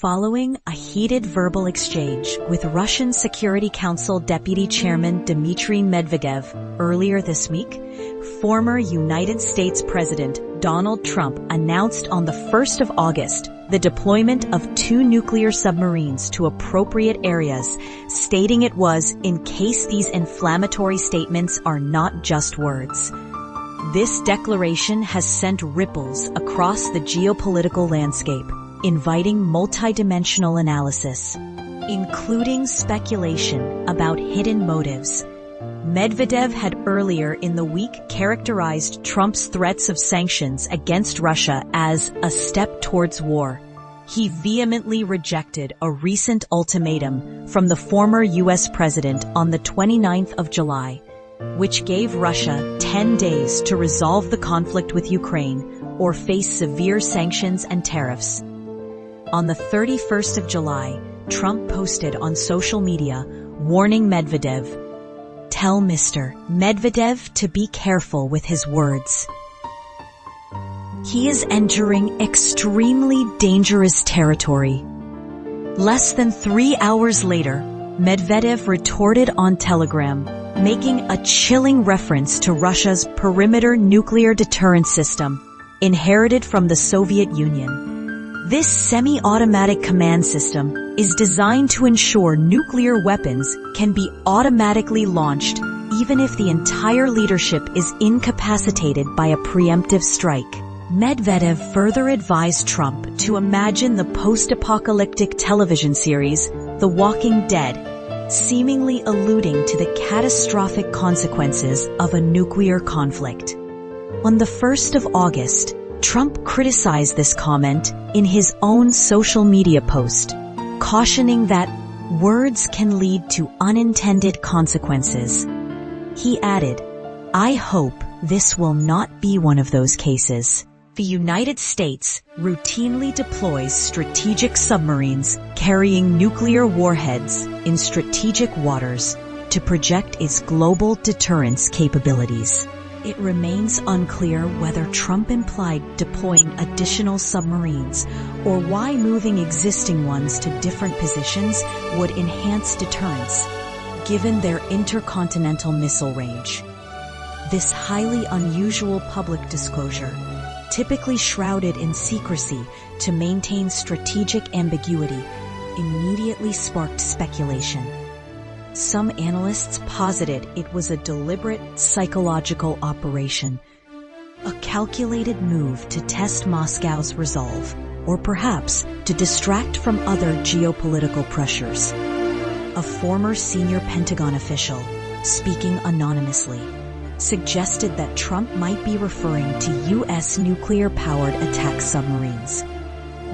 Following a heated verbal exchange with Russian Security Council Deputy Chairman Dmitry Medvedev earlier this week, former United States President Donald Trump announced on the 1st of August the deployment of 2 nuclear submarines to appropriate areas, stating it was in case these inflammatory statements are not just words. This declaration has sent ripples across the geopolitical landscape, inviting multidimensional analysis, including speculation about hidden motives. Medvedev had earlier in the week characterized Trump's threats of sanctions against Russia as a step towards war. He vehemently rejected a recent ultimatum from the former U.S. president on the 29th of July, which gave Russia 10 days to resolve the conflict with Ukraine or face severe sanctions and tariffs. On the 31st of July, Trump posted on social media, warning Medvedev, "Tell Mr. Medvedev to be careful with his words. He is entering extremely dangerous territory." Less than 3 hours later, Medvedev retorted on Telegram, making a chilling reference to Russia's perimeter nuclear deterrence system, inherited from the Soviet Union. This semi-automatic command system is designed to ensure nuclear weapons can be automatically launched even if the entire leadership is incapacitated by a preemptive strike. Medvedev further advised Trump to imagine the post-apocalyptic television series The Walking Dead, seemingly alluding to the catastrophic consequences of a nuclear conflict. On the 1st of August, Trump criticized this comment in his own social media post, cautioning that words can lead to unintended consequences. He added, "I hope this will not be one of those cases." The United States routinely deploys strategic submarines carrying nuclear warheads in strategic waters to project its global deterrence capabilities. It remains unclear whether Trump implied deploying additional submarines or why moving existing ones to different positions would enhance deterrence, given their intercontinental missile range. This highly unusual public disclosure, typically shrouded in secrecy to maintain strategic ambiguity, immediately sparked speculation. Some analysts posited it was a deliberate psychological operation, a calculated move to test Moscow's resolve, or perhaps to distract from other geopolitical pressures. A former senior Pentagon official, speaking anonymously, suggested that Trump might be referring to U.S. nuclear-powered attack submarines.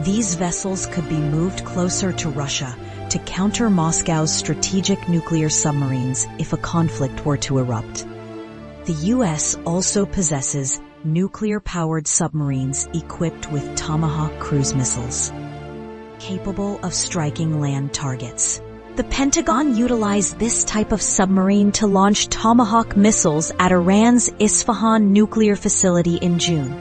These vessels could be moved closer to Russia to counter Moscow's strategic nuclear submarines if a conflict were to erupt. The U.S. also possesses nuclear-powered submarines equipped with Tomahawk cruise missiles, capable of striking land targets. The Pentagon utilized this type of submarine to launch Tomahawk missiles at Iran's Isfahan nuclear facility in June.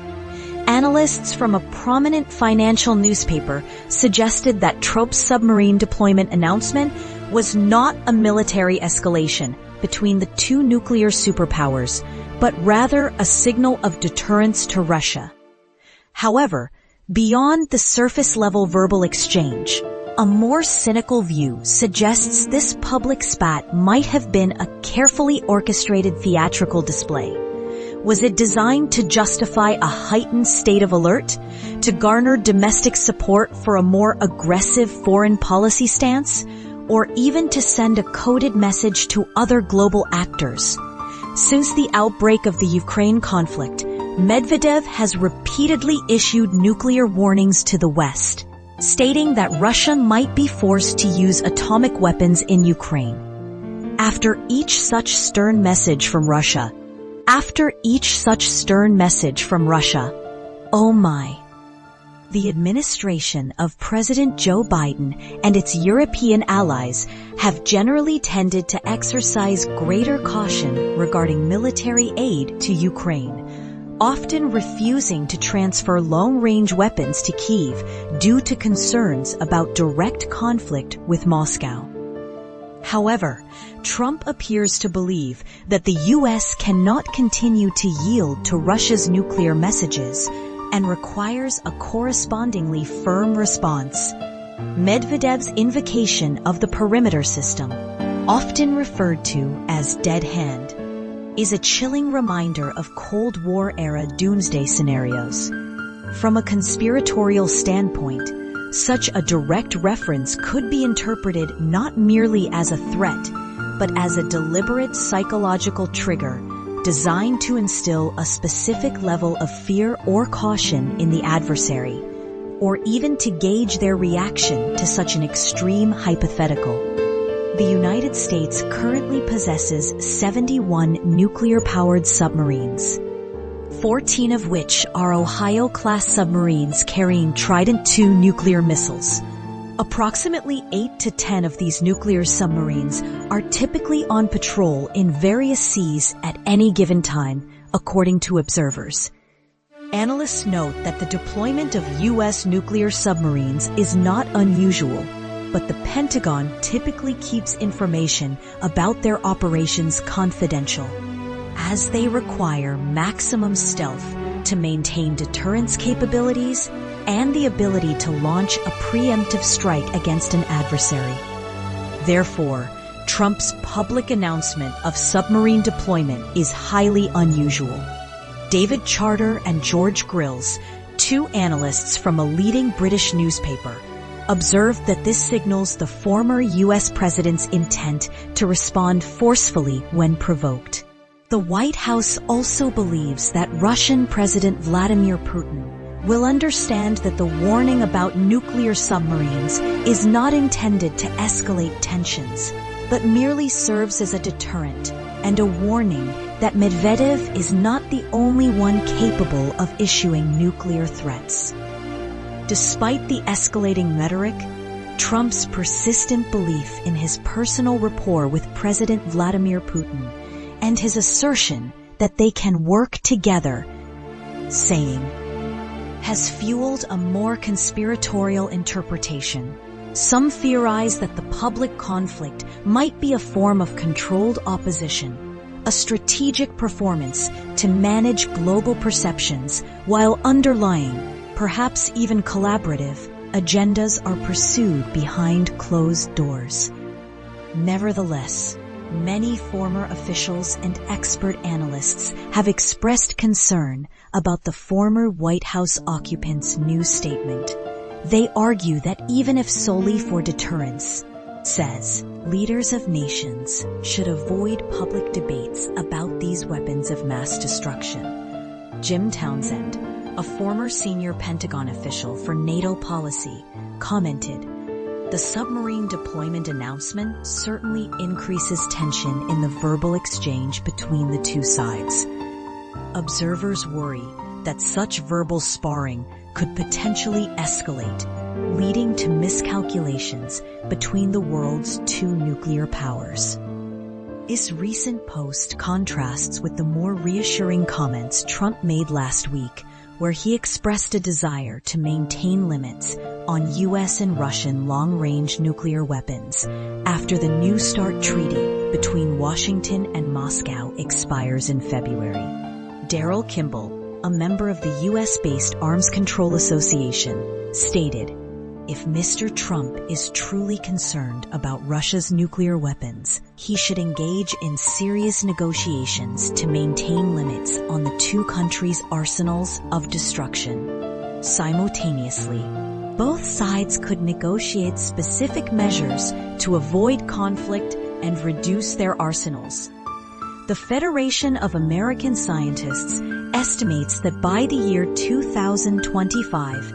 Analysts from a prominent financial newspaper suggested that Trump's submarine deployment announcement was not a military escalation between the 2 nuclear superpowers, but rather a signal of deterrence to Russia. However, beyond the surface-level verbal exchange, a more cynical view suggests this public spat might have been a carefully orchestrated theatrical display. Was it designed to justify a heightened state of alert, to garner domestic support for a more aggressive foreign policy stance, or even to send a coded message to other global actors? Since the outbreak of the Ukraine conflict, Medvedev has repeatedly issued nuclear warnings to the West, stating that Russia might be forced to use atomic weapons in Ukraine. After each such stern message from Russia, oh my. The administration of President Joe Biden and its European allies have generally tended to exercise greater caution regarding military aid to Ukraine, often refusing to transfer long-range weapons to Kyiv due to concerns about direct conflict with Moscow. However, Trump appears to believe that the U.S. cannot continue to yield to Russia's nuclear messages and requires a correspondingly firm response. Medvedev's invocation of the perimeter system, often referred to as dead hand, is a chilling reminder of Cold War-era doomsday scenarios. From a conspiratorial standpoint, such a direct reference could be interpreted not merely as a threat, but as a deliberate psychological trigger designed to instill a specific level of fear or caution in the adversary, or even to gauge their reaction to such an extreme hypothetical. The United States currently possesses 71 nuclear-powered submarines, 14 of which are Ohio-class submarines carrying Trident II nuclear missiles. Approximately 8 to 10 of these nuclear submarines are typically on patrol in various seas at any given time, according to observers. Analysts note that the deployment of U.S. nuclear submarines is not unusual, but the Pentagon typically keeps information about their operations confidential, as they require maximum stealth to maintain deterrence capabilities and the ability to launch a preemptive strike against an adversary. Therefore, Trump's public announcement of submarine deployment is highly unusual. David Charter and George Grills, two analysts from a leading British newspaper, observed that this signals the former U.S. president's intent to respond forcefully when provoked. The White House also believes that Russian President Vladimir Putin will understand that the warning about nuclear submarines is not intended to escalate tensions, but merely serves as a deterrent and a warning that Medvedev is not the only one capable of issuing nuclear threats. Despite the escalating rhetoric, Trump's persistent belief in his personal rapport with President Vladimir Putin and his assertion that they can work together, saying, has fueled a more conspiratorial interpretation. Some theorize that the public conflict might be a form of controlled opposition, a strategic performance to manage global perceptions, while underlying, perhaps even collaborative, agendas are pursued behind closed doors. Nevertheless, many former officials and expert analysts have expressed concern about the former White House occupant's new statement. They argue that even if solely for deterrence, says, leaders of nations should avoid public debates about these weapons of mass destruction. Jim Townsend, a former senior Pentagon official for NATO policy, commented, the submarine deployment announcement certainly increases tension in the verbal exchange between the two sides. Observers worry that such verbal sparring could potentially escalate, leading to miscalculations between the world's two nuclear powers. This recent post contrasts with the more reassuring comments Trump made last week, where he expressed a desire to maintain limits on U.S. and Russian long-range nuclear weapons after the New START treaty between Washington and Moscow expires in February. Daryl Kimball, a member of the U.S.-based Arms Control Association, stated, if Mr. Trump is truly concerned about Russia's nuclear weapons, he should engage in serious negotiations to maintain limits on the two countries' arsenals of destruction. Simultaneously, both sides could negotiate specific measures to avoid conflict and reduce their arsenals. The Federation of American Scientists estimates that by the year 2025,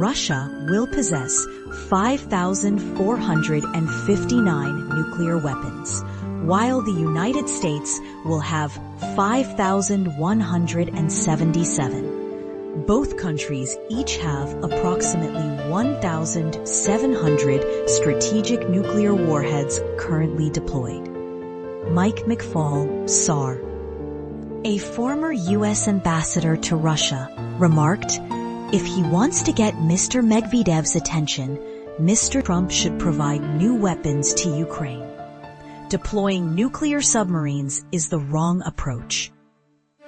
Russia will possess 5,459 nuclear weapons, while the United States will have 5,177. Both countries each have approximately 1,700 strategic nuclear warheads currently deployed. Mike McFall, SAR. A former U.S. ambassador to Russia remarked, "If he wants to get Mr. Medvedev's attention, Mr. Trump should provide new weapons to Ukraine. Deploying nuclear submarines is the wrong approach."